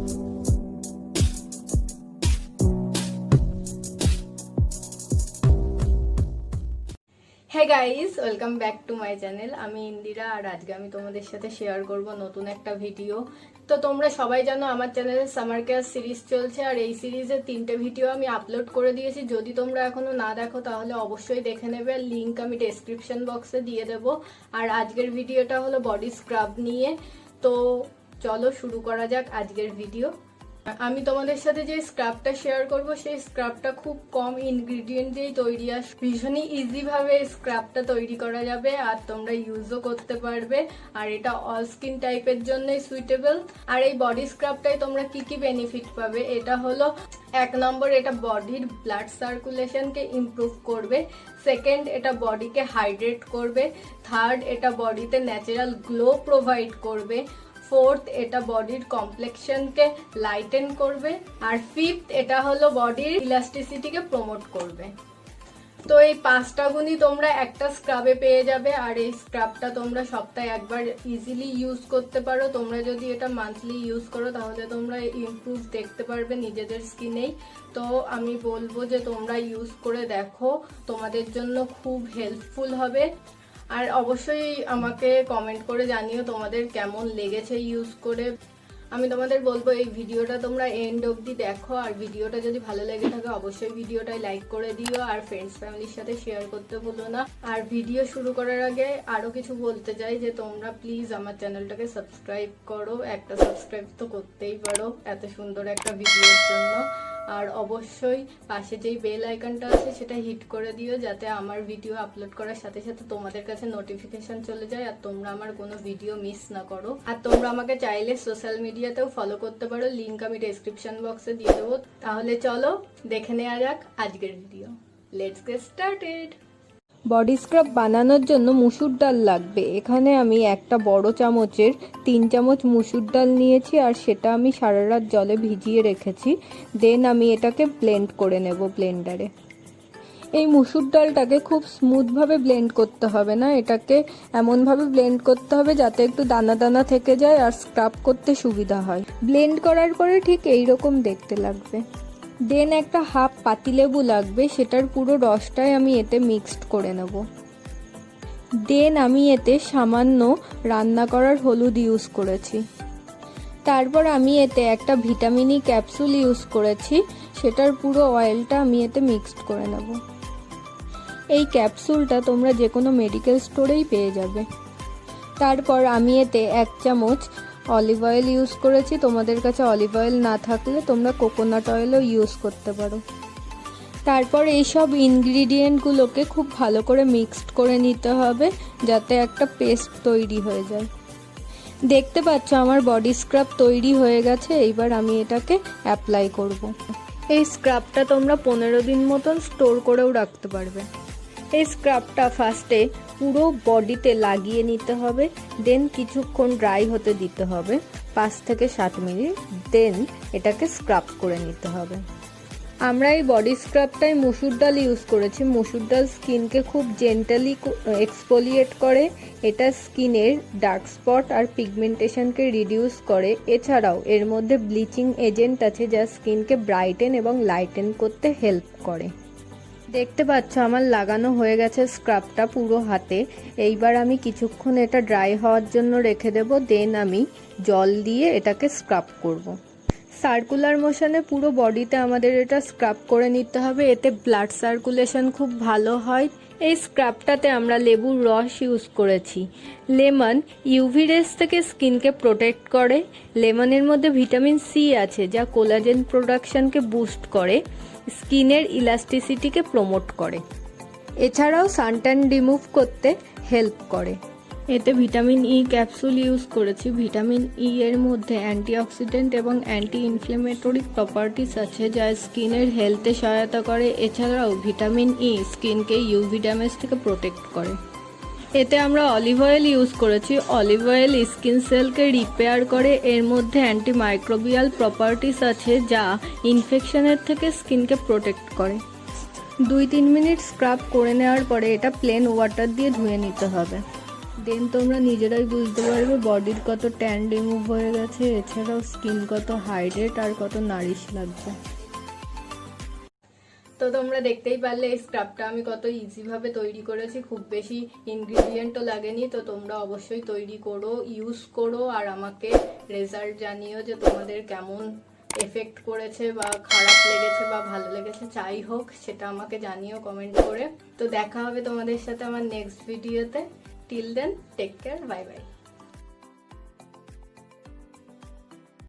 Hey guys, welcome back to my channel. आमी इंदिरा और आज के आमी तोमादेर साथे शेयर करब नतून एकटा भिडियो। तो तोमरा सबाई जानो आमार चैनेले सामार केयार सिरिज चलछे और एई सिरिजे 3टे भिडियो आमी आपलोड करे दिएछि। जोदि तोमरा एखोनो ना देखो ताहले अवश्यई देखे नेबे, लिंक आमी डेसक्रिप्शन बक्से दिए देबो। और आजकेर भिडियोटा हलो बडी स्क्राब निये। तो चलो शुरू करा जाक आजकेर भिडियो। আমি তোমাদের সাথে যে স্ক্রাবটা শেয়ার করব সেই স্ক্রাবটা খুব কম ইনগ্রেডিয়েন্ট দিয়ে তৈরি আর ভীষণই ইজি ভাবে স্ক্রাবটা তৈরি করা যাবে আর তোমরা ইউজও করতে পারবে। আর এটা অল স্কিন টাইপের জন্যই সুইটেবল। আর এই বডি স্ক্রাবটাই তোমরা কি কি বেনিফিট পাবে, এটা হলো 1 নম্বর, এটা বডির ব্লাড সার্কুলেশনকে ইমপ্রুভ করবে। সেকেন্ড, এটা বডিকে হাইড্রেট করবে। থার্ড, এটা বডিতে ন্যাচারাল গ্লো প্রোভাইড করবে। फोर्थ, এটা বডির কমপ্লেক্সনকে লাইটেন করবে। আর ফিফথ, এটা হলো বডির ইলাস্টিসিটিকে প্রমোট করবে। তো এই 5টা গুণই তোমরা একটা স্ক্রাবে পেয়ে যাবে। আর এই স্ক্রাবটা তোমরা সপ্তাহে একবার ইজিলি ইউজ করতে পারো। তোমরা যদি এটা মান্থলি ইউজ করো তাহলে তোমরা ইমপ্রুভ দেখতে পারবে নিজেদের স্কিনেই। তো আমি বলবো যে তোমরা ইউজ করে দেখো, তোমাদের জন্য খুব হেল্পফুল হবে। আর অবশ্যই আমাকে কমেন্ট করে জানিও তোমাদের কেমন লেগেছে ইউজ করে। আমি তোমাদের বলবো এই ভিডিওটা তোমরা এন্ড অবধি দেখো। আর ভিডিওটা যদি ভালো লেগে থাকে অবশ্যই ভিডিওটাই লাইক করে দিও আর ফ্রেন্ডস ফ্যামিলির সাথে শেয়ার করতে ভুলো না। আর ভিডিও শুরু করার আগে আরো কিছু বলতে চাই যে তোমরা প্লিজ আমার চ্যানেলটাকে সাবস্ক্রাইব করো। একটা সাবস্ক্রাইব তো করতেই পারো এত সুন্দর একটা ভিডিওর জন্য। আর অবশ্যই পাশে যেই বেল আইকনটা আছে সেটা হিট করে দিও যাতে আমার ভিডিও আপলোড করার সাথে সাথে তোমাদের কাছে নোটিফিকেশন চলে যায় আর তোমরা আমার কোনো ভিডিও মিস না করো। আর তোমরা আমাকে চাইলে সোশ্যাল মিডিয়াতেও ফলো করতে পারো, লিংক আমি ডেসক্রিপশন বক্সে দিয়ে দেবো। তাহলে চলো দেখে নেওয়া যাক আজকের video. Let's get started. Body scrub বানানোর জন্য মুসুর ডাল লাগবে। এখানে আমি একটা বড় চামচের 3 চামচ মুসুর ডাল নিয়েছি আর সেটা আমি সারা রাত জলে ভিজিয়ে রেখেছি। দেন আমি এটাকে ব্লেন্ড করে নেব ব্লেন্ডারে। এই মুসুর ডালটাকে খুব স্মুথভাবে ব্লেন্ড করতে হবে না, এটাকে এমনভাবে ব্লেন্ড করতে হবে যাতে একটু দানা দানা থেকে যায় আর স্ক্রাব করতে সুবিধা হয়। ব্লেন্ড করার পরে ঠিক এইরকম দেখতে লাগবে। দেন একটা হাফ পাতিলেবু লাগবে, সেটার পুরো রসটাই আমি এতে মিক্সড করে নেব। দেন আমি এতে সামান্য রান্না করার হলুদ ইউজ করেছি। তারপর আমি এতে একটা ভিটামিন ই ক্যাপসুল ইউজ করেছি, সেটার পুরো অয়েলটা আমি এতে মিক্সড করে নেব। এই ক্যাপসুলটা তোমরা যে কোনো মেডিকেল স্টোরেই পেয়ে যাবে। তারপর আমি এতে 1 চামচ অলিভ অয়েল ইউজ করেছি। তোমাদের কাছে অলিভ অয়েল না থাকলে তোমরা কোকোনাট অয়েলও ইউজ করতে পারো। তারপর এইসব ইনগ্রিডিয়েন্টগুলোকে খুব ভালো করে মিক্সড করে নিতে হবে যাতে একটা পেস্ট তৈরি হয়ে যায়। দেখতে পাচ্ছ আমার বডি স্ক্রাব তৈরি হয়ে গেছে। এইবার আমি এটাকে অ্যাপ্লাই করব। এই স্ক্রাবটা তোমরা 15 দিন মতন স্টোর করেও রাখতে পারবে। এই স্ক্রাবটা ফার্স্টে পুরো বডিতে লাগিয়ে নিতে হবে, দেন কিছুক্ষণ ড্রাই হতে দিতে হবে 5 থেকে 7 মিনিট। দেন এটাকে স্ক্রাব করে নিতে হবে। আমরা এই বডি স্ক্রাবটাই মসুর ডাল ইউজ করেছি। মসুর ডাল স্কিনকে খুব জেন্টালি এক্সফোলিয়েট করে। এটা স্কিনের ডার্ক স্পট আর পিগমেন্টেশনকে রিডিউস করে। এছাড়াও এর মধ্যে ব্লিচিং এজেন্ট আছে যা স্কিনকে ব্রাইটেন এবং লাইটেন করতে হেল্প করে। দেখতে পাচ্ছ আমার লাগানো হয়ে গেছে স্ক্রাবটা পুরো হাতে। এইবার আমি কিছুক্ষণ এটা ড্রাই হওয়ার জন্য রেখে দেব। দেন আমি জল দিয়ে এটাকে স্ক্রাব করব। সার্কুলার মোশনে পুরো বডিতে আমাদের এটা স্ক্রাব করে নিতে হবে, এতে ব্লাড সার্কুলেশন খুব ভালো হয়। এই স্ক্রাবটাতে আমরা লেবুর রস ইউজ করেছি। লেমন ইউভি রেস থেকে স্কিনকে প্রোটেক্ট করে। লেমনের মধ্যে ভিটামিন সি আছে যা কোলাজেন প্রোডাকশনকে বুস্ট করে, স্কিনের ইলাস্টিসিটিকে প্রমোট করে। এছাড়াও সানট্যান রিমুভ করতে হেল্প করে। এতে ভিটামিন ই ক্যাপসুল ইউজ করেছি। ভিটামিন ই এর মধ্যে অ্যান্টিঅক্সিডেন্ট এবং অ্যান্টি ইনফ্লেমেটরি প্রপার্টিস আছে যা স্কিনের হেলথে সহায়তা করে। এছাড়াও ভিটামিন ই স্কিনকে ইউভি ড্যামেজ থেকে প্রোটেক্ট করে। এতে আমরা অলিভ অয়েল ইউজ করেছি। অলিভ অয়েল স্কিন সেলকে রিপেয়ার করে। এর মধ্যে অ্যান্টিমাইক্রোবিয়াল প্রপার্টিস আছে যা ইনফেকশনের থেকে স্কিনকে প্রোটেক্ট করে। 2-3 মিনিট স্ক্রাব করে নেওয়ার পরে এটা প্লেন ওয়াটার দিয়ে ধুয়ে নিতে হবে। দেন তোমরা নিজেরাই বুঝতে পারবে বডির কত ট্যান রিমুভ হয়ে গেছে, এছাড়াও স্কিন কত হাইড্রেট আর কত নারিশ লাগছে। তো তোমরা দেখতেই পারলে এই স্ক্রাবটা আমি কত ইজিভাবে তৈরি করেছি, খুব বেশি ইনগ্রিডিয়েন্টও লাগেনি। তো তোমরা অবশ্যই তৈরি করো, ইউজ করো, আর আমাকে রেজাল্ট জানিও যে তোমাদের কেমন এফেক্ট করেছে বা খারাপ লেগেছে বা ভালো লেগেছে, যাই হোক সেটা আমাকে জানিও কমেন্ট করে। তো দেখা হবে তোমাদের সাথে আমার নেক্সট ভিডিওতে। Till then take care, bye by.